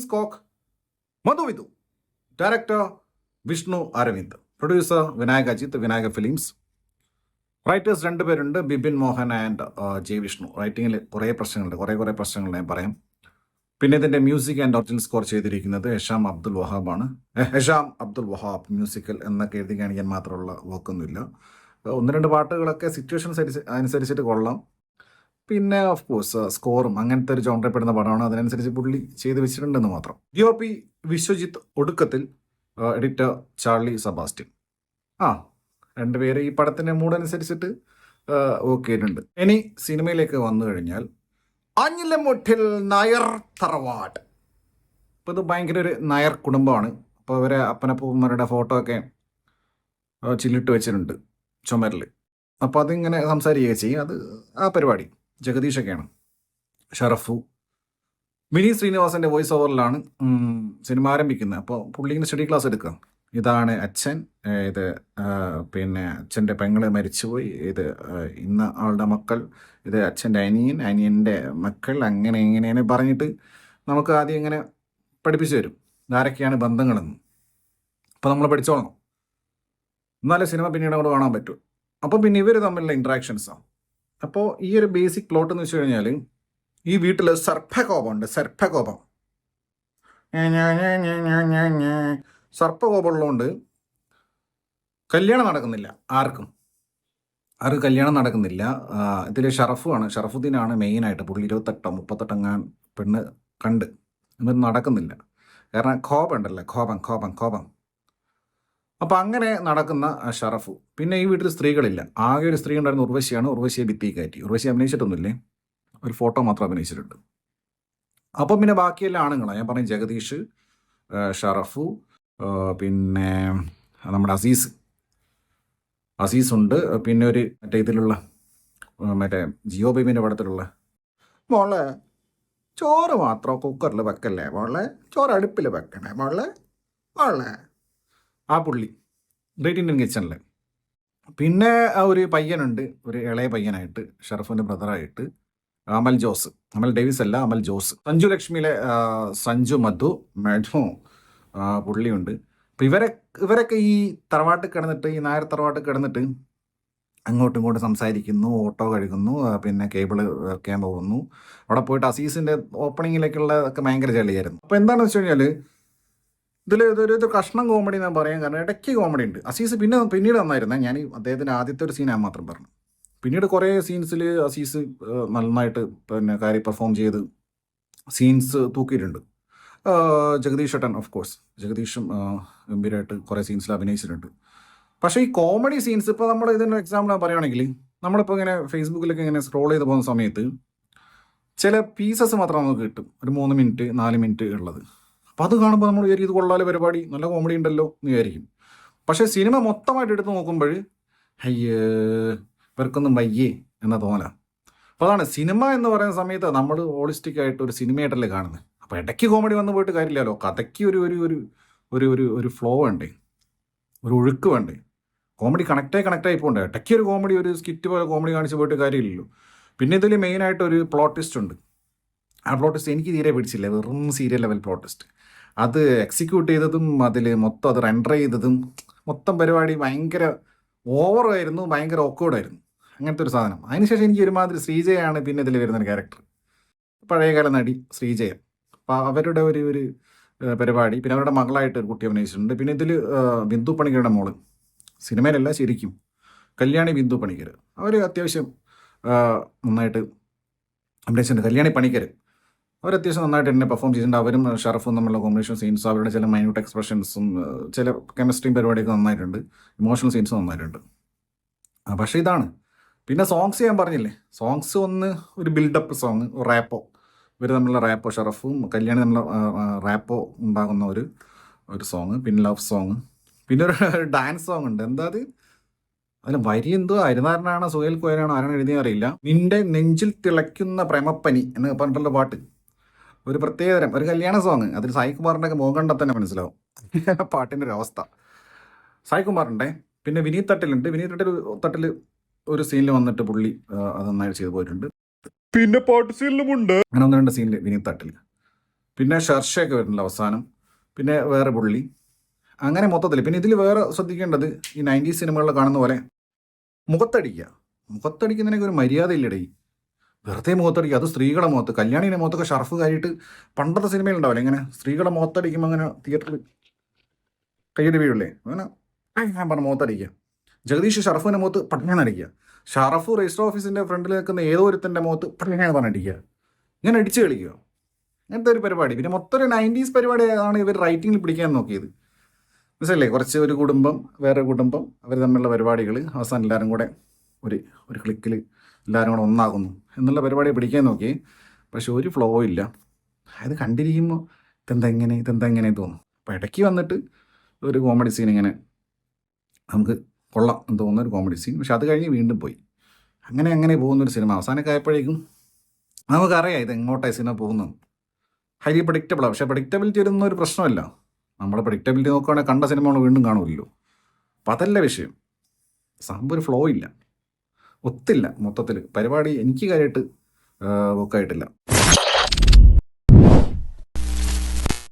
സ്കോക്ക്, Madhuvidhu, director Vishnu Aravind, producer Vinayaka Ajith, Vinayaka films. Writers 2 പേരുണ്ട്, Bipin Mohan and J Vishnu. റൈറ്റിങ്ങിൽ കുറേ പ്രശ്നങ്ങളുണ്ട്, കുറേ പ്രശ്നങ്ങൾ ഞാൻ പറയാം. പിന്നെ ഇതിൻ്റെ മ്യൂസിക് ആൻഡ് ഒറിജിനൽ സ്കോർ ചെയ്തിരിക്കുന്നത് ഹെഷാം അബ്ദുൽ വഹാബാണ്. ഹെഷാം അബ്ദുൽ വഹാബ് മ്യൂസിക്കൽ എന്നൊക്കെ എഴുതി കാണിക്കാൻ മാത്രമുള്ള വർക്കൊന്നുമില്ല. 1-2 പാട്ടുകളൊക്കെ സിറ്റുവേഷൻസ് അനുസരിച്ചിട്ട് കൊള്ളാം. പിന്നെ ഓഫ് കോഴ്സ് സ്കോറും അങ്ങനത്തെ ഒരു ജോൺറപ്പെടുന്ന പടമാണ്, അതിനനുസരിച്ച് പുള്ളി ചെയ്ത് വെച്ചിട്ടുണ്ടെന്ന് മാത്രം. DOP വിശ്വജിത്ത്, ഒടുക്കത്തിൽ എഡിറ്റർ ചാർലി സെബാസ്റ്റ്യൻ. 2 പേര് ഈ പടത്തിൻ്റെ മൂഡനുസരിച്ചിട്ട് ഓക്കെ ഉണ്ട്. ഇനി സിനിമയിലേക്ക് വന്നു കഴിഞ്ഞാൽ അഞ്ഞിലമുട്ടിൽ നായർ തറവാട്. ഇപ്പോൾ ഇത് ഭയങ്കര ഒരു നായർ കുടുംബമാണ്. അപ്പോൾ ഇവരെ അപ്പനപ്പൂപ്പന്മാരുടെ ഫോട്ടോ ഒക്കെ ചില്ലിട്ട് വെച്ചിട്ടുണ്ട് ചുമരിൽ. അപ്പോൾ അതിങ്ങനെ സംസാരിക്കുകയൊക്കെ ചെയ്യും. അത് ആ പരിപാടി ജഗദീഷൊക്കെയാണ്. ഷറഫു, വിനീത് ശ്രീനിവാസൻ്റെ വോയിസ് ഓവറിലാണ് സിനിമ ആരംഭിക്കുന്നത്. അപ്പോൾ പുള്ളിങ്ങനെ സ്റ്റഡി ക്ലാസ് എടുക്കുക. ഇതാണ് അച്ഛൻ, ഇത് പിന്നെ അച്ഛൻ്റെ പെങ്ങള് മരിച്ചുപോയി, ഇത് ഇന്ന ആളുടെ മക്കൾ, ഇത് അച്ഛൻ്റെ അനിയൻ്റെ മക്കൾ, അങ്ങനെ ഇങ്ങനെയാണ് പറഞ്ഞിട്ട് നമുക്ക് ആദ്യം ഇങ്ങനെ പഠിപ്പിച്ചു തരും ആരൊക്കെയാണ് ബന്ധങ്ങളെന്ന്. അപ്പോൾ നമ്മൾ പഠിച്ചോളണം, എന്നാലേ സിനിമ പിന്നീട് അങ്ങോട്ട് കാണാൻ പറ്റൂ. അപ്പോൾ പിന്നെ ഇവർ തമ്മിലുള്ള ഇൻട്രാക്ഷൻസാണ്. അപ്പോൾ ഈ ഒരു ബേസിക് പ്ലോട്ട് എന്ന് വെച്ച് കഴിഞ്ഞാൽ, ഈ വീട്ടിൽ സർപ്പകോപമുണ്ട്. സർപ്പകോപമുള്ളതുകൊണ്ട് കല്യാണം നടക്കുന്നില്ല. ആർക്കും കല്യാണം നടക്കുന്നില്ല. ഇതിൽ ഷറഫുദ്ദീനാണ് മെയിനായിട്ട്. പുള്ളി 28-38 അങ്ങാൻ പെണ്ണ് കണ്ട്, എന്നിട്ട് നടക്കുന്നില്ല. കാരണം കോപം ഉണ്ടല്ലോ, കോപം. അപ്പം അങ്ങനെ നടക്കുന്ന ഷറഫു. പിന്നെ ഈ വീട്ടിൽ സ്ത്രീകളില്ല. ആകെ ഒരു സ്ത്രീ ഉണ്ടായിരുന്ന ഉർവശിയാണ്. ഉർവശിയെ ഭിത്തി കയറ്റി. ഉർവശി അഭിനയിച്ചിട്ടൊന്നുമില്ലേ, ഒരു ഫോട്ടോ മാത്രം അഭിനയിച്ചിട്ടുണ്ട്. അപ്പം പിന്നെ ബാക്കിയെല്ലാം ആണുങ്ങളാണ്. ഞാൻ പറഞ്ഞു ജഗദീഷ്, ഷറഫു, പിന്നെ നമ്മുടെ അസീസുണ്ട്. പിന്നെ ഒരു ഇതിലുള്ള ജിയോ ബേബിൻ്റെ പടത്തിലുള്ള മോളെ ചോറ് മാത്രം കുക്കറിൽ വെക്കല്ലേ മോളെ, ചോറ് അടുപ്പിൽ വെക്കണേ മോളെ. ആ പുള്ളി ഗ്രേറ്റ് ഇന്ത്യൻ കിച്ചണിൽ. പിന്നെ ഒരു പയ്യനുണ്ട്, ഒരു ഇളയ പയ്യനായിട്ട്, ഷറഫിൻ്റെ ബ്രദറായിട്ട്, അമൽ ഡേവിസ് അല്ല, അമൽ ജോസ്. സഞ്ജു ലക്ഷ്മിയിലെ സഞ്ജു മധു പുള്ളിയുണ്ട്. അപ്പം ഇവരൊക്കെ ഈ തറവാട്ടിൽ കിടന്നിട്ട്, ഈ നായർ തറവാട്ടിൽ കിടന്നിട്ട് അങ്ങോട്ടും ഇങ്ങോട്ടും സംസാരിക്കുന്നു, ഓട്ടോ കഴുകുന്നു, പിന്നെ കേബിള് വെക്കാൻ പോകുന്നു. അവിടെ പോയിട്ട് അസീസിൻ്റെ ഓപ്പണിങ്ങിലേക്കുള്ളതൊക്കെ ഭയങ്കര ചെളിയായിരുന്നു. അപ്പോൾ എന്താണെന്ന് വെച്ച് കഴിഞ്ഞാൽ ഇതൊരു കഷ്ണം കോമഡി ഞാൻ പറയാൻ കാരണം ഇടയ്ക്ക് കോമഡി ഉണ്ട്. അസീസ് പിന്നീട് നന്നായിരുന്നേ. ഞാൻ അദ്ദേഹത്തിൻ്റെ ആദ്യത്തെ ഒരു സീൻ ഞാൻ മാത്രം പറഞ്ഞു. പിന്നീട് കുറേ സീൻസിൽ അസീസ് നന്നായിട്ട് പിന്നെ കാര്യം പെർഫോം ചെയ്ത് സീൻസ് തൂക്കിയിട്ടുണ്ട്. ജഗദീഷ് ഏട്ടൻ ഓഫ് കോഴ്സ്, ജഗദീഷും ഗംഭീരമായിട്ട് കുറേ സീൻസിൽ അഭിനയിച്ചിട്ടുണ്ട്. പക്ഷേ ഈ കോമഡി സീൻസ് ഇപ്പോൾ നമ്മൾ ഇതിൻ്റെ എക്സാമ്പിൾ പറയുകയാണെങ്കിൽ, നമ്മളിപ്പോൾ ഇങ്ങനെ ഫേസ്ബുക്കിലൊക്കെ ഇങ്ങനെ സ്ക്രോൾ ചെയ്ത് പോകുന്ന സമയത്ത് ചില പീസസ് മാത്രം നമുക്ക് കിട്ടും, ഒരു 3 മിനിറ്റ് 4 മിനിറ്റ് ഉള്ളത്. അപ്പോൾ അത് കാണുമ്പോൾ നമ്മൾ വിചാരിക്കും ഇത് കൊള്ളാലെ പരിപാടി, നല്ല കോമഡി ഉണ്ടല്ലോ എന്ന് വിചാരിക്കും. പക്ഷേ സിനിമ മൊത്തമായിട്ട് എടുത്ത് നോക്കുമ്പോൾ ഇവർക്കൊന്നും വയ്യേ എന്ന തോന്നല. അപ്പോൾ അതാണ് സിനിമ എന്ന് പറയുന്ന സമയത്ത് നമ്മൾ ഹോളിസ്റ്റിക് ആയിട്ട് ഒരു സിനിമയായിട്ടല്ലേ കാണുന്നത്. അപ്പോൾ ഇടയ്ക്ക് കോമഡി വന്നു പോയിട്ട് കാര്യമില്ലല്ലോ. കഥയ്ക്ക് ഒരു ഫ്ലോ വേണ്ടേ, ഒരു ഒഴുക്ക് വേണ്ടേ. കോമഡി കണക്റ്റായി പോകണ്ടേ. ഇടയ്ക്ക് ഒരു കോമഡി, ഒരു സ്കിറ്റ് പോലെ കോമഡി കാണിച്ച് പോയിട്ട് കാര്യമില്ലല്ലോ. പിന്നെ ഇതിൽ മെയിനായിട്ട് ഒരു പ്ലോട്ട് ട്വിസ്റ്റ് ഉണ്ട്. ആ പ്ലോട്ട് ട്വിസ്റ്റ് എനിക്ക് തീരെ പിടിച്ചില്ല. വെറും സീരിയൽ ലെവൽ പ്ലോട്ട് ട്വിസ്റ്റ്. അത് എക്സിക്യൂട്ട് ചെയ്തതും അതിൽ മൊത്തം അത് റെൻഡർ ചെയ്തതും മൊത്തം പരിപാടി ഭയങ്കര ഓവറായിരുന്നു, ഭയങ്കര ഓക്കേർഡായിരുന്നു. അങ്ങനത്തെ ഒരു സാധനം. അതിനുശേഷം എനിക്ക് ഒരുമാതിരി ശ്രീജയാണ് പിന്നെ ഇതിൽ വരുന്നൊരു ക്യാരക്ടർ, പഴയകാല നടി ശ്രീജയ. അപ്പോൾ അവരുടെ ഒരു പരിപാടി, പിന്നെ അവരുടെ മകളായിട്ട് ഒരു കുട്ടി അഭിനയിച്ചിട്ടുണ്ട്. പിന്നെ ഇതിൽ ബിന്ദു പണിക്കരുടെ മോള്, സിനിമയിലല്ല ശരിക്കും, കല്യാണി ബിന്ദു പണിക്കർ, അവർ അത്യാവശ്യം നന്നായിട്ട് അഭിനയിച്ചിട്ടുണ്ട്. കല്യാണി പണിക്കർ അവർ അത്യാവശ്യം നന്നായിട്ട് തന്നെ പെർഫോം ചെയ്തിട്ടുണ്ട്. അവരും ഷറഫും തമ്മിലുള്ള കോമ്പിനേഷൻ സീൻസും അവരുടെ ചില മൈന്യൂട്ട് എക്സ്പ്രഷൻസും ചില കെമിസ്ട്രിയും പരിപാടിയൊക്കെ നന്നായിട്ടുണ്ട്. ഇമോഷണൽ സീൻസും നന്നായിട്ടുണ്ട്. പക്ഷേ ഇതാണ്. പിന്നെ സോങ്സ് ഞാൻ പറഞ്ഞില്ലേ, സോങ്സ് ഒന്ന് ഒരു ബിൽഡപ്പ് സോങ്, റാപ്പോ, ഇവർ തമ്മിലുള്ള റാപ്പോ, ഷറഫും കല്യാണി തമ്മിലുള്ള റാപ്പോ ഉണ്ടാകുന്ന ഒരു സോങ്, പിന്നെ ലവ് സോങ്, പിന്നെ ഒരു ഡാൻസ് സോങ് ഉണ്ട്. എന്താ അതിന് വരി എന്തോ അരുന്നാരനാണോ സുഹേൽ കോയനാണോ ആരാണ് എഴുതിയെന്ന് അറിയില്ല. നിന്റെ നെഞ്ചിൽ തിളയ്ക്കുന്ന പ്രേമപ്പനി എന്ന് പറഞ്ഞിട്ടുള്ള പാട്ട്, ഒരു പ്രത്യേകതരം ഒരു കല്യാണ സോങ്. അതിൽ സായികുമാറിൻ്റെ ഒക്കെ മുഖം കണ്ടാൽ തന്നെ മനസ്സിലാവും പാട്ടിൻ്റെ ഒരു അവസ്ഥ. സായികുമാറിൻ്റെ, പിന്നെ വിനീത് തട്ടിൽ ഒരു സീനിൽ വന്നിട്ട് പുള്ളി അത് നന്നായിട്ട് ചെയ്തു പോയിട്ടുണ്ട്. പിന്നെ പാട്ട് സീനിലുമുണ്ട്. അങ്ങനെ 1-2 സീനിൽ വിനീത് തട്ടിൽ. പിന്നെ ഷർഷയൊക്കെ വരുന്നില്ല അവസാനം, പിന്നെ വേറെ പുള്ളി, അങ്ങനെ മൊത്തത്തിൽ. പിന്നെ ഇതിൽ വേറെ ശ്രദ്ധിക്കേണ്ടത് ഈ 90s സിനിമകളിൽ കാണുന്ന പോലെ മുഖത്തടിക്കുക. മുഖത്തടിക്കുന്നതിനൊക്കെ ഒരു മര്യാദ ഇല്ലടേ. വെറുതെ മുഖത്തടിക്കുക, അത് സ്ത്രീകളുടെ മുഖത്ത്. കല്യാണിൻ്റെ മുഖത്തൊക്കെ ഷർഫ് കാര്യമായിട്ട് പണ്ടത്തെ സിനിമയിലുണ്ടാവില്ല, ഇങ്ങനെ സ്ത്രീകളുടെ മുഖത്തടിക്കുമ്പോൾ അങ്ങനെ തിയേറ്ററിൽ കയ്യടി വീഴില്ലേ, അങ്ങനെ ഞാൻ പറഞ്ഞ മുഖത്തടിക്കുക. ജഗദീഷ് ഷറഫിൻ്റെ മുഖത്ത് പട്ടിങ്ങനെ അടിക്കുക. ഷറഫ് രജിസ്റ്റർ ഓഫീസിൻ്റെ ഫ്രണ്ടിൽ നിൽക്കുന്ന ഏതോ ഒരുത്തൻ്റെ മുഖത്ത് പട്ടിങ്ങനെ പറഞ്ഞടിക്കുക. ഇങ്ങനെ അടിച്ച് കളിക്കുക, അങ്ങനത്തെ ഒരു പരിപാടി. പിന്നെ മൊത്തം ഒരു 90s പരിപാടിയാണ് ഇവർ റൈറ്റിങ്ങിൽ പിടിക്കാൻ നോക്കിയത്. മനസ്സിലല്ലേ? കുറച്ച് ഒരു കുടുംബം വേറെ കുടുംബം അവർ തമ്മിലുള്ള പരിപാടികൾ അവസാനം എല്ലാവരും കൂടെ ഒരു ഒരു ക്ലിക്കിൽ എല്ലാവരും കൂടെ ഒന്നാകുന്നു എന്നുള്ള പരിപാടി പിടിക്കാൻ നോക്കി. പക്ഷെ ഒരു ഫ്ലോ ഇല്ല. അത് കണ്ടിരിക്കുമ്പോൾ ഇതെന്താ ഇങ്ങനെ തോന്നും. അപ്പോൾ ഇടയ്ക്ക് വന്നിട്ട് ഒരു കോമഡി സീൻ ഇങ്ങനെ നമുക്ക് കൊള്ളാം എന്ന് തോന്നുന്ന ഒരു കോമഡി സീൻ. പക്ഷെ അത് കഴിഞ്ഞ് വീണ്ടും പോയി. അങ്ങനെ പോകുന്നൊരു സിനിമ. അവസാനമൊക്കെ ആയപ്പോഴേക്കും നമുക്കറിയാം ഇത് എങ്ങോട്ടായി സിനിമ പോകുന്നത്. ഹൈലി പ്രഡിക്റ്റബിളാണ്. പക്ഷേ പ്രഡിക്റ്റബിലിറ്റി വരുന്ന ഒരു പ്രശ്നമല്ല. നമ്മൾ പ്രഡിക്റ്റബിലിറ്റി നോക്കുകയാണെങ്കിൽ കണ്ട സിനിമ നമ്മൾ വീണ്ടും കാണുമല്ലോ. അപ്പം അതല്ല വിഷയം. സംഭവം ഒരു ഫ്ലോ ഇല്ല, ഒത്തില്ല. മൊത്തത്തിൽ പരിപാടി എനിക്ക് കാര്യമായിട്ട് ബുക്കായിട്ടില്ല.